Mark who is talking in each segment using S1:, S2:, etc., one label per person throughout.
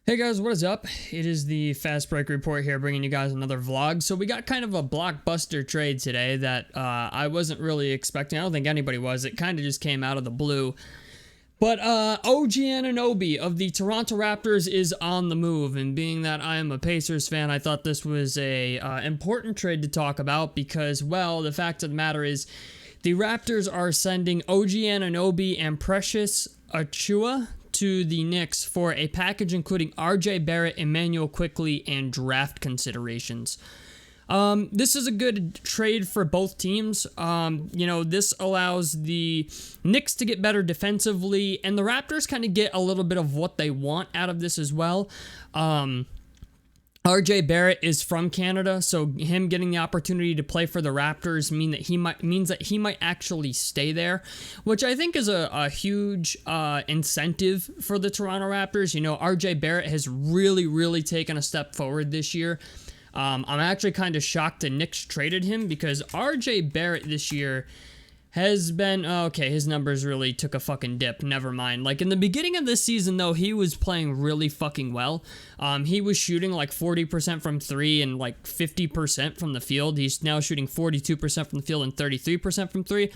S1: Hey guys, what is up? It is the Fast Break Report here, bringing you guys another vlog. So we got kind of a blockbuster trade today that I wasn't really expecting. I don't think anybody was. It kind of just came out of the blue. But OG Anunoby of the Toronto Raptors is on the move, and being that I am a Pacers fan, I thought this was a important trade to talk about because, well, the fact of the matter is the Raptors are sending OG Anunoby and Precious Achiuwa to the Knicks for a package including RJ Barrett, Immanuel Quickley, and draft considerations. This is a good trade for both teams. This allows the Knicks to get better defensively, and the Raptors kind of get a little bit of what they want out of this as well. RJ Barrett is from Canada, so him getting the opportunity to play for the Raptors means that he might actually stay there, which I think is a huge incentive for the Toronto Raptors. You know, RJ Barrett has really taken a step forward this year. I'm actually kind of shocked the Knicks traded him because RJ Barrett this year has been, okay, his numbers really took a fucking dip. Never mind. Like, in the beginning of this season, though, he was playing really fucking well. He was shooting like 40% from three and like 50% from the field. He's now shooting 42% from the field and 33% from three.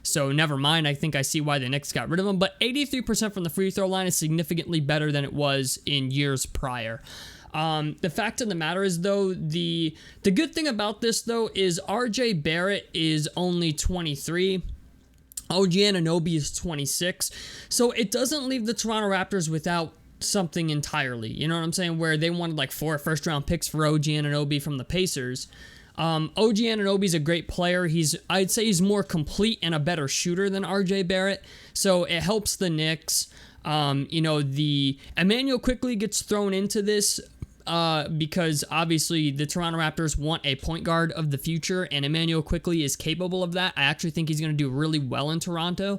S1: So, never mind. I think I see why the Knicks got rid of him. But 83% from the free throw line is significantly better than it was in years prior. The fact of the matter is, though, the good thing about this, though, is RJ Barrett is only 23. OG Anunoby is 26. So it doesn't leave the Toronto Raptors without something entirely. You know what I'm saying? Where they wanted like 4 first-round picks for OG Anunoby from the Pacers. OG Anunoby's a great player. I'd say he's more complete and a better shooter than RJ Barrett. So it helps the Knicks. The Immanuel Quickley gets thrown into this because obviously the Toronto Raptors want a point guard of the future, and Immanuel Quickley is capable of that. I actually think he's going to do really well in Toronto.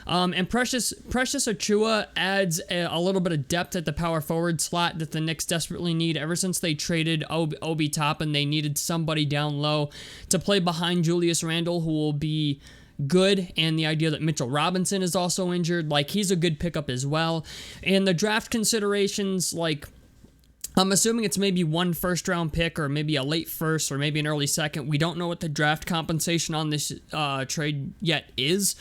S1: And Precious Achiuwa adds a little bit of depth at the power forward slot that the Knicks desperately need. Ever since they traded Obi Toppin, they needed somebody down low to play behind Julius Randle, who will be good, and the idea that Mitchell Robinson is also injured, like, he's a good pickup as well. And the draft considerations, like, I'm assuming it's maybe 1 first-round pick or maybe a late first or maybe an early second. We don't know what the draft compensation on this trade yet is,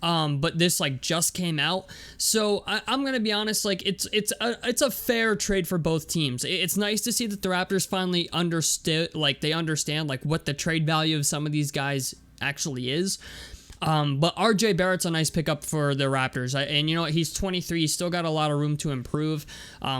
S1: but this just came out. So I'm going to be honest, it's a fair trade for both teams. It's nice to see that the Raptors finally understand what the trade value of some of these guys actually is. But RJ Barrett's a nice pickup for the Raptors. And you know what? He's 23. He's still got a lot of room to improve.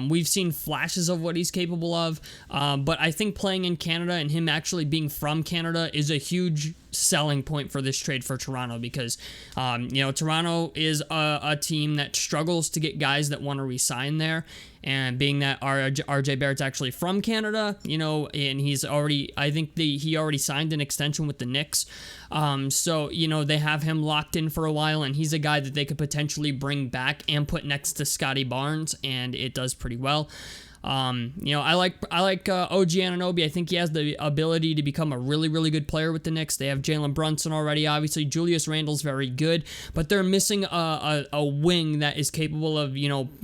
S1: We've seen flashes of what he's capable of. But I think playing in Canada and him actually being from Canada is a huge selling point for this trade for Toronto because, Toronto is a team that struggles to get guys that want to re-sign there. And being that RJ Barrett's actually from Canada, and he already signed an extension with the Knicks. So they have him locked in for a while, and he's a guy that they could potentially bring back and put next to Scotty Barnes, and it does pretty well. I like OG Anunoby. I think he has the ability to become a really good player with the Knicks. They have Jalen Brunson already. Obviously, Julius Randle's very good, but they're missing a wing that is capable of,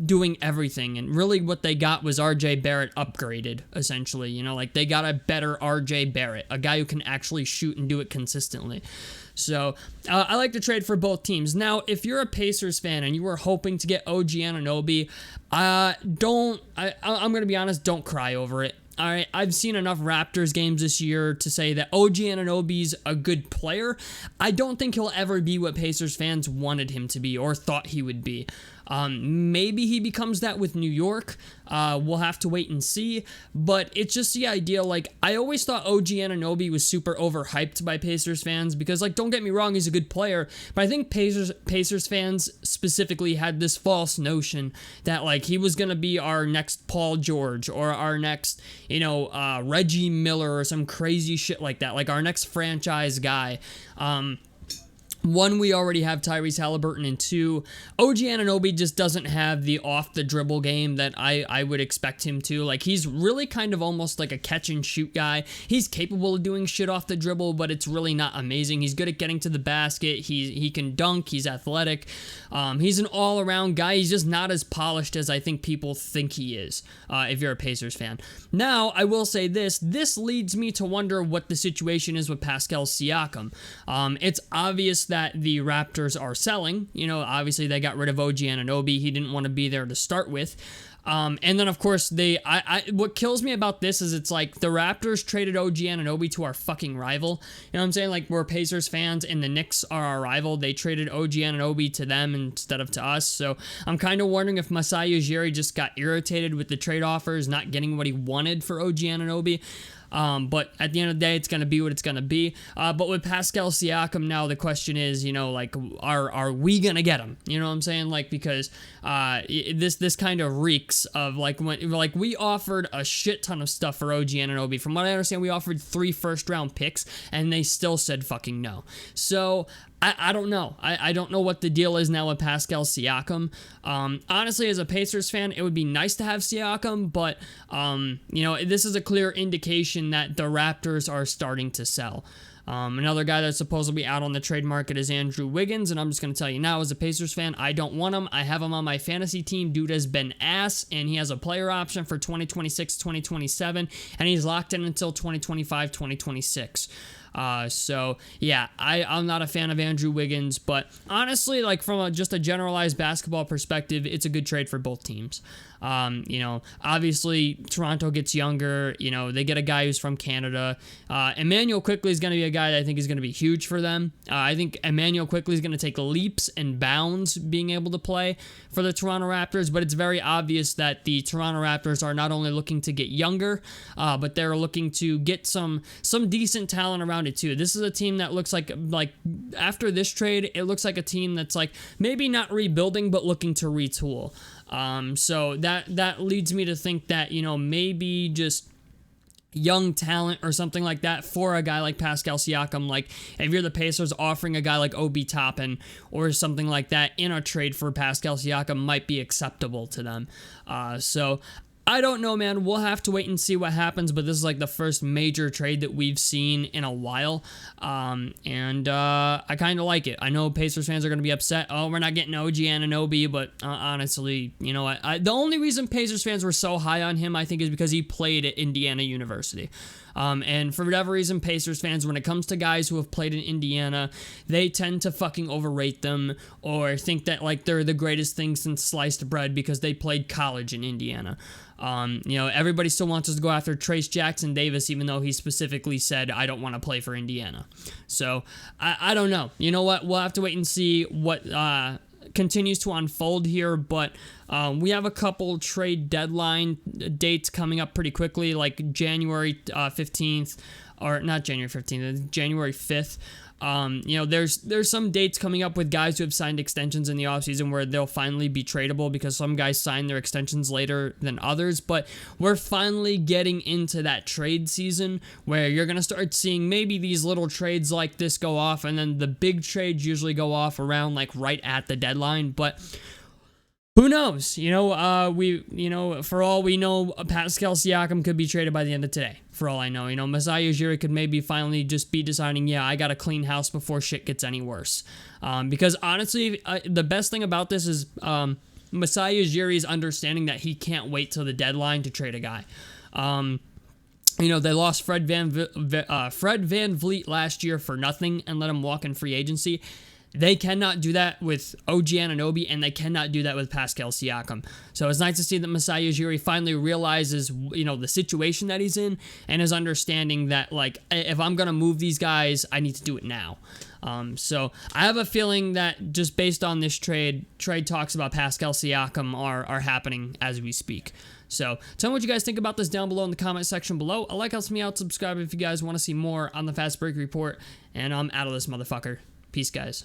S1: doing everything. And really what they got was RJ Barrett upgraded, essentially. They got a better RJ Barrett, a guy who can actually shoot and do it consistently. So, I like to trade for both teams. Now, if you're a Pacers fan and you were hoping to get OG Anunoby, I'm going to be honest, don't cry over it. All right, I've seen enough Raptors games this year to say that OG Anunoby's a good player. I don't think he'll ever be what Pacers fans wanted him to be or thought he would be. Maybe he becomes that with New York. We'll have to wait and see. But it's just the idea, I always thought OG Anunoby was super overhyped by Pacers fans because, don't get me wrong, he's a good player. But I think Pacers fans specifically had this false notion that, he was going to be our next Paul George or our next, Reggie Miller or some crazy shit like that, our next franchise guy. one, we already have Tyrese Halliburton, and two, OG Anunoby just doesn't have the off-the-dribble game that I would expect him to. Like, he's really kind of almost like a catch-and-shoot guy. He's capable of doing shit off the dribble, but it's really not amazing. He's good at getting to the basket. He can dunk. He's athletic. He's an all-around guy. He's just not as polished as I think people think he is, if you're a Pacers fan. Now, I will say this. This leads me to wonder what the situation is with Pascal Siakam. It's obvious that the Raptors are selling. You know, obviously they got rid of OG Anunoby. He didn't want to be there to start with. And then, of course, what kills me about this is it's like the Raptors traded OG Anunoby to our fucking rival. You know what I'm saying? Like, we're Pacers fans and the Knicks are our rival. They traded OG Anunoby to them instead of to us. So I'm kind of wondering if Masai Ujiri just got irritated with the trade offers, not getting what he wanted for OG Anunoby. But at the end of the day, it's going to be what it's going to be. But with Pascal Siakam now, the question is, you know, like, are we going to get him? You know what I'm saying? Like, because this kind of reeks of, like, when, like, we offered a shit ton of stuff for OG Anunoby. From what I understand, we offered 3 first-round picks, and they still said fucking no. So I don't know. I don't know what the deal is now with Pascal Siakam. Honestly, as a Pacers fan, it would be nice to have Siakam, but, you know, this is a clear indication that the Raptors are starting to sell. Another guy that's supposedly out on the trade market is Andrew Wiggins, and I'm just going to tell you now, as a Pacers fan, I don't want him. I have him on my fantasy team. Dude has been ass, and he has a player option for 2026, 2027, and he's locked in until 2025, 2026. So yeah, I'm not a fan of Andrew Wiggins, but honestly, like, from just a generalized basketball perspective, it's a good trade for both teams. You know, obviously Toronto gets younger, you know, they get a guy who's from Canada. Immanuel Quickley is going to be a guy that I think is going to be huge for them. I think Immanuel Quickley is going to take leaps and bounds being able to play for the Toronto Raptors, but it's very obvious that the Toronto Raptors are not only looking to get younger, but they're looking to get some decent talent around it too. This is a team that looks like after this trade, it looks like a team that's like maybe not rebuilding, but looking to retool. So that leads me to think that, you know, maybe just young talent or something like that for a guy like Pascal Siakam. Like, if you're the Pacers, offering a guy like Obi Toppin or something like that in a trade for Pascal Siakam might be acceptable to them. So I don't know, man. We'll have to wait and see what happens, but this is like the first major trade that we've seen in a while, and I kind of like it. I know Pacers fans are going to be upset. Oh, we're not getting OG Anunoby, but honestly, you know, the only reason Pacers fans were so high on him, I think, is because he played at Indiana University. And for whatever reason, Pacers fans, when it comes to guys who have played in Indiana, they tend to fucking overrate them or think that, like, they're the greatest thing since sliced bread because they played college in Indiana. You know, everybody still wants us to go after Trace Jackson Davis, even though he specifically said, I don't want to play for Indiana. So, I don't know. You know what? We'll have to wait and see what continues to unfold here, but we have a couple trade deadline dates coming up pretty quickly, like January 15th, or not January 15th, January 5th. You know, there's some dates coming up with guys who have signed extensions in the offseason where they'll finally be tradable because some guys sign their extensions later than others, but we're finally getting into that trade season where you're going to start seeing maybe these little trades like this go off, and then the big trades usually go off around like right at the deadline, but who knows? You know, for all we know, Pascal Siakam could be traded by the end of today. For all I know, you know, Masai Ujiri could maybe finally just be deciding, yeah, I got to clean house before shit gets any worse. Because honestly, the best thing about this is Masai Ujiri's understanding that he can't wait till the deadline to trade a guy. You know, they lost Fred VanVleet last year for nothing and let him walk in free agency. They cannot do that with OG Anunoby, and they cannot do that with Pascal Siakam. So it's nice to see that Masai Ujiri finally realizes, you know, the situation that he's in and is understanding that, like, if I'm going to move these guys, I need to do it now. So I have a feeling that just based on this trade talks about Pascal Siakam are happening as we speak. So tell me what you guys think about this down below in the comment section below. A like helps me out. Subscribe if you guys want to see more on the Fast Break Report. And I'm out of this motherfucker. Peace, guys.